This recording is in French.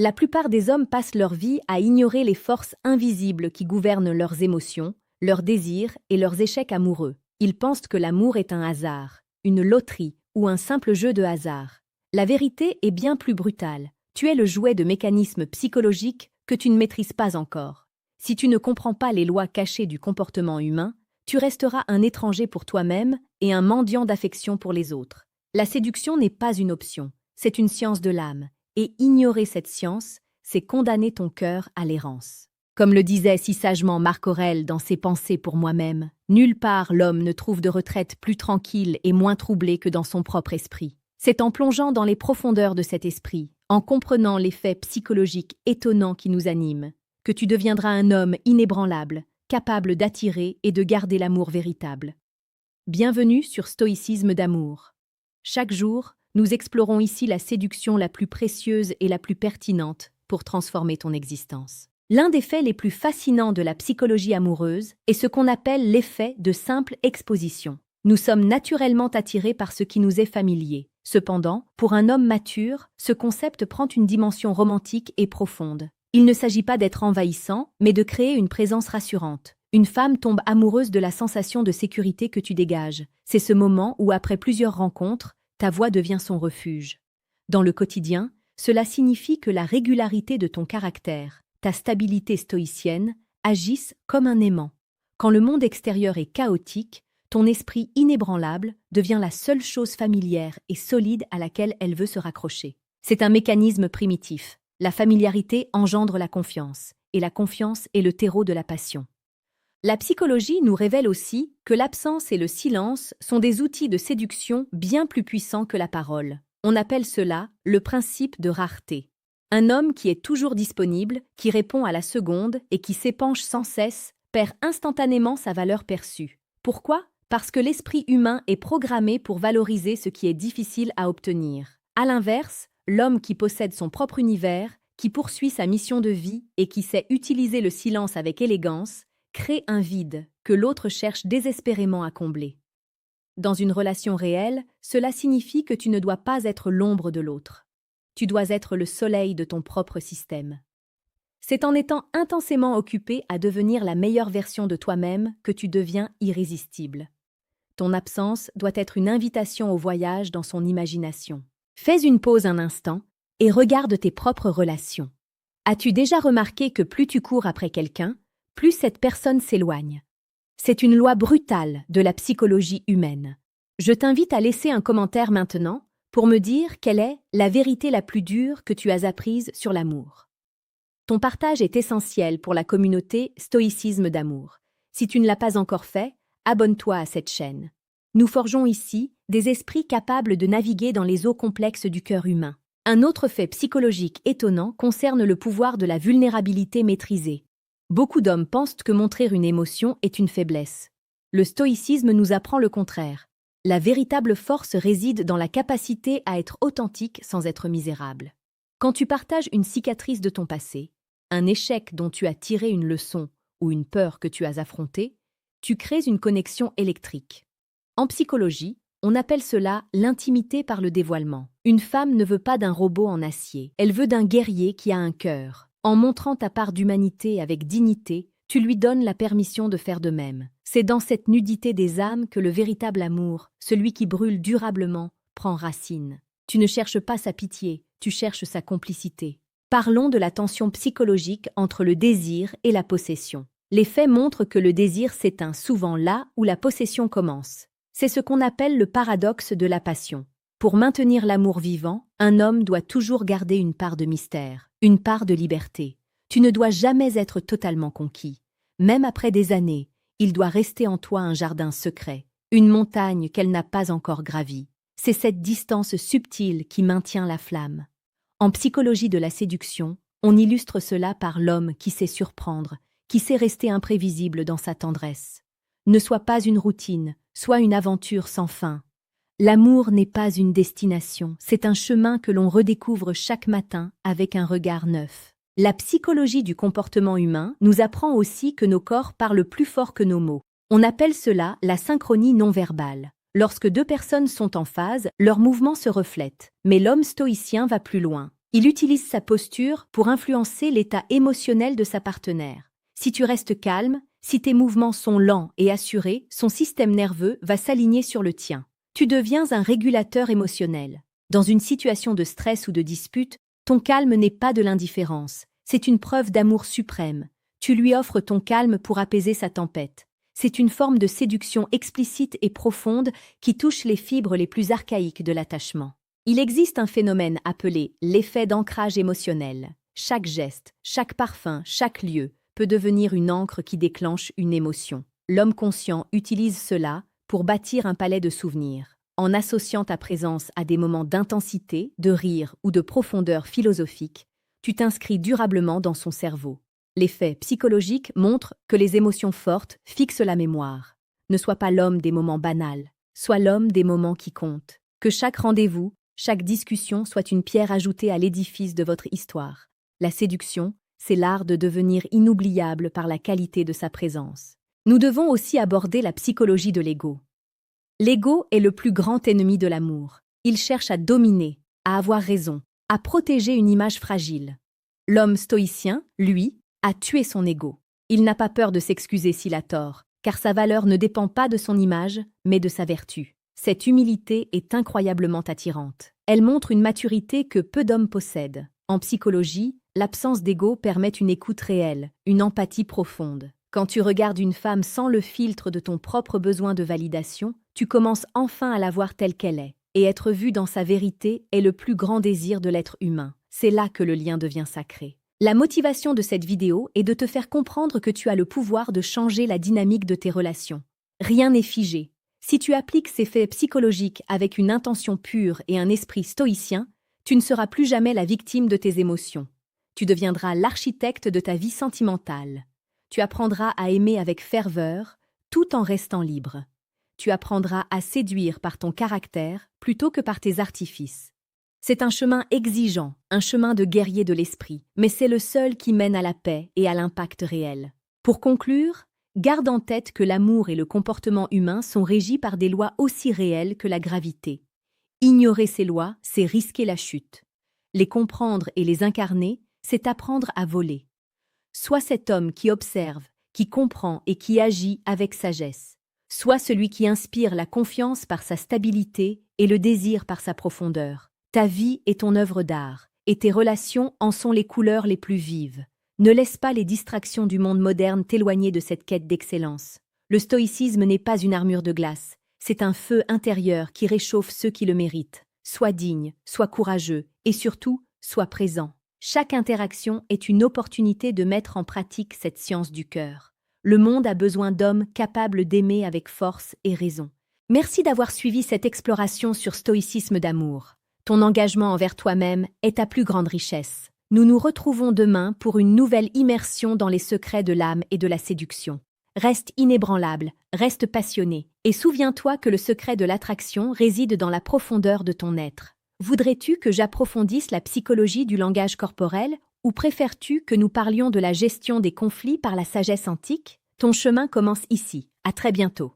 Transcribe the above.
La plupart des hommes passent leur vie à ignorer les forces invisibles qui gouvernent leurs émotions, leurs désirs et leurs échecs amoureux. Ils pensent que l'amour est un hasard, une loterie ou un simple jeu de hasard. La vérité est bien plus brutale. Tu es le jouet de mécanismes psychologiques que tu ne maîtrises pas encore. Si tu ne comprends pas les lois cachées du comportement humain, tu resteras un étranger pour toi-même et un mendiant d'affection pour les autres. La séduction n'est pas une option, c'est une science de l'âme, et ignorer cette science, c'est condamner ton cœur à l'errance. Comme le disait si sagement Marc Aurèle dans ses Pensées pour moi-même, nulle part l'homme ne trouve de retraite plus tranquille et moins troublé que dans son propre esprit. C'est en plongeant dans les profondeurs de cet esprit, en comprenant les faits psychologiques étonnants qui nous animent, que tu deviendras un homme inébranlable, capable d'attirer et de garder l'amour véritable. Bienvenue sur Stoïcisme d'amour. Chaque jour, nous explorons ici la séduction la plus précieuse et la plus pertinente pour transformer ton existence. L'un des faits les plus fascinants de la psychologie amoureuse est ce qu'on appelle l'effet de simple exposition. Nous sommes naturellement attirés par ce qui nous est familier. Cependant, pour un homme mature, ce concept prend une dimension romantique et profonde. Il ne s'agit pas d'être envahissant, mais de créer une présence rassurante. Une femme tombe amoureuse de la sensation de sécurité que tu dégages. C'est ce moment où, après plusieurs rencontres, ta voix devient son refuge. Dans le quotidien, cela signifie que la régularité de ton caractère, ta stabilité stoïcienne, agissent comme un aimant. Quand le monde extérieur est chaotique, ton esprit inébranlable devient la seule chose familière et solide à laquelle elle veut se raccrocher. C'est un mécanisme primitif. La familiarité engendre la confiance, et la confiance est le terreau de la passion. La psychologie nous révèle aussi que l'absence et le silence sont des outils de séduction bien plus puissants que la parole. On appelle cela le principe de rareté. Un homme qui est toujours disponible, qui répond à la seconde et qui s'épanche sans cesse, perd instantanément sa valeur perçue. Pourquoi ? Parce que l'esprit humain est programmé pour valoriser ce qui est difficile à obtenir. À l'inverse, l'homme qui possède son propre univers, qui poursuit sa mission de vie et qui sait utiliser le silence avec élégance, crée un vide que l'autre cherche désespérément à combler. Dans une relation réelle, cela signifie que tu ne dois pas être l'ombre de l'autre. Tu dois être le soleil de ton propre système. C'est en étant intensément occupé à devenir la meilleure version de toi-même que tu deviens irrésistible. Ton absence doit être une invitation au voyage dans son imagination. Fais une pause un instant et regarde tes propres relations. As-tu déjà remarqué que plus tu cours après quelqu'un, plus cette personne s'éloigne? C'est une loi brutale de la psychologie humaine. Je t'invite à laisser un commentaire maintenant pour me dire quelle est la vérité la plus dure que tu as apprise sur l'amour. Ton partage est essentiel pour la communauté Stoïcisme d'amour. Si tu ne l'as pas encore fait, abonne-toi à cette chaîne. Nous forgeons ici des esprits capables de naviguer dans les eaux complexes du cœur humain. Un autre fait psychologique étonnant concerne le pouvoir de la vulnérabilité maîtrisée. Beaucoup d'hommes pensent que montrer une émotion est une faiblesse. Le stoïcisme nous apprend le contraire. La véritable force réside dans la capacité à être authentique sans être misérable. Quand tu partages une cicatrice de ton passé, un échec dont tu as tiré une leçon ou une peur que tu as affrontée, tu crées une connexion électrique. En psychologie, on appelle cela l'intimité par le dévoilement. Une femme ne veut pas d'un robot en acier, elle veut d'un guerrier qui a un cœur. En montrant ta part d'humanité avec dignité, tu lui donnes la permission de faire de même. C'est dans cette nudité des âmes que le véritable amour, celui qui brûle durablement, prend racine. Tu ne cherches pas sa pitié, tu cherches sa complicité. Parlons de la tension psychologique entre le désir et la possession. Les faits montrent que le désir s'éteint souvent là où la possession commence. C'est ce qu'on appelle le paradoxe de la passion. Pour maintenir l'amour vivant, un homme doit toujours garder une part de mystère, une part de liberté. Tu ne dois jamais être totalement conquis. Même après des années, il doit rester en toi un jardin secret, une montagne qu'elle n'a pas encore gravie. C'est cette distance subtile qui maintient la flamme. En psychologie de la séduction, on illustre cela par l'homme qui sait surprendre, qui sait rester imprévisible dans sa tendresse. Ne sois pas une routine, sois une aventure sans fin. L'amour n'est pas une destination, c'est un chemin que l'on redécouvre chaque matin avec un regard neuf. La psychologie du comportement humain nous apprend aussi que nos corps parlent plus fort que nos mots. On appelle cela la synchronie non verbale. Lorsque deux personnes sont en phase, leurs mouvements se reflètent. Mais l'homme stoïcien va plus loin. Il utilise sa posture pour influencer l'état émotionnel de sa partenaire. Si tu restes calme, si tes mouvements sont lents et assurés, son système nerveux va s'aligner sur le tien. Tu deviens un régulateur émotionnel. Dans une situation de stress ou de dispute, ton calme n'est pas de l'indifférence. C'est une preuve d'amour suprême. Tu lui offres ton calme pour apaiser sa tempête. C'est une forme de séduction explicite et profonde qui touche les fibres les plus archaïques de l'attachement. Il existe un phénomène appelé l'effet d'ancrage émotionnel. Chaque geste, chaque parfum, chaque lieu peut devenir une ancre qui déclenche une émotion. L'homme conscient utilise cela pour bâtir un palais de souvenirs. En associant ta présence à des moments d'intensité, de rire ou de profondeur philosophique, tu t'inscris durablement dans son cerveau. L'effet psychologique montre que les émotions fortes fixent la mémoire. Ne sois pas l'homme des moments banals, sois l'homme des moments qui comptent. Que chaque rendez-vous, chaque discussion soit une pierre ajoutée à l'édifice de votre histoire. La séduction, c'est l'art de devenir inoubliable par la qualité de sa présence. Nous devons aussi aborder la psychologie de l'ego. L'ego est le plus grand ennemi de l'amour. Il cherche à dominer, à avoir raison, à protéger une image fragile. L'homme stoïcien, lui, a tué son ego. Il n'a pas peur de s'excuser s'il a tort, car sa valeur ne dépend pas de son image, mais de sa vertu. Cette humilité est incroyablement attirante. Elle montre une maturité que peu d'hommes possèdent. En psychologie, l'absence d'ego permet une écoute réelle, une empathie profonde. Quand tu regardes une femme sans le filtre de ton propre besoin de validation, tu commences enfin à la voir telle qu'elle est. Et être vue dans sa vérité est le plus grand désir de l'être humain. C'est là que le lien devient sacré. La motivation de cette vidéo est de te faire comprendre que tu as le pouvoir de changer la dynamique de tes relations. Rien n'est figé. Si tu appliques ces faits psychologiques avec une intention pure et un esprit stoïcien, tu ne seras plus jamais la victime de tes émotions. Tu deviendras l'architecte de ta vie sentimentale. Tu apprendras à aimer avec ferveur, tout en restant libre. Tu apprendras à séduire par ton caractère plutôt que par tes artifices. C'est un chemin exigeant, un chemin de guerrier de l'esprit, mais c'est le seul qui mène à la paix et à l'impact réel. Pour conclure, garde en tête que l'amour et le comportement humain sont régis par des lois aussi réelles que la gravité. Ignorer ces lois, c'est risquer la chute. Les comprendre et les incarner, c'est apprendre à voler. Sois cet homme qui observe, qui comprend et qui agit avec sagesse. Sois celui qui inspire la confiance par sa stabilité et le désir par sa profondeur. Ta vie est ton œuvre d'art, et tes relations en sont les couleurs les plus vives. Ne laisse pas les distractions du monde moderne t'éloigner de cette quête d'excellence. Le stoïcisme n'est pas une armure de glace, c'est un feu intérieur qui réchauffe ceux qui le méritent. Sois digne, sois courageux, et surtout, sois présent. Chaque interaction est une opportunité de mettre en pratique cette science du cœur. Le monde a besoin d'hommes capables d'aimer avec force et raison. Merci d'avoir suivi cette exploration sur stoïcisme d'amour. Ton engagement envers toi-même est ta plus grande richesse. Nous nous retrouvons demain pour une nouvelle immersion dans les secrets de l'âme et de la séduction. Reste inébranlable, reste passionné, et souviens-toi que le secret de l'attraction réside dans la profondeur de ton être. Voudrais-tu que j'approfondisse la psychologie du langage corporel, ou préfères-tu que nous parlions de la gestion des conflits par la sagesse antique? Ton chemin commence ici. À très bientôt.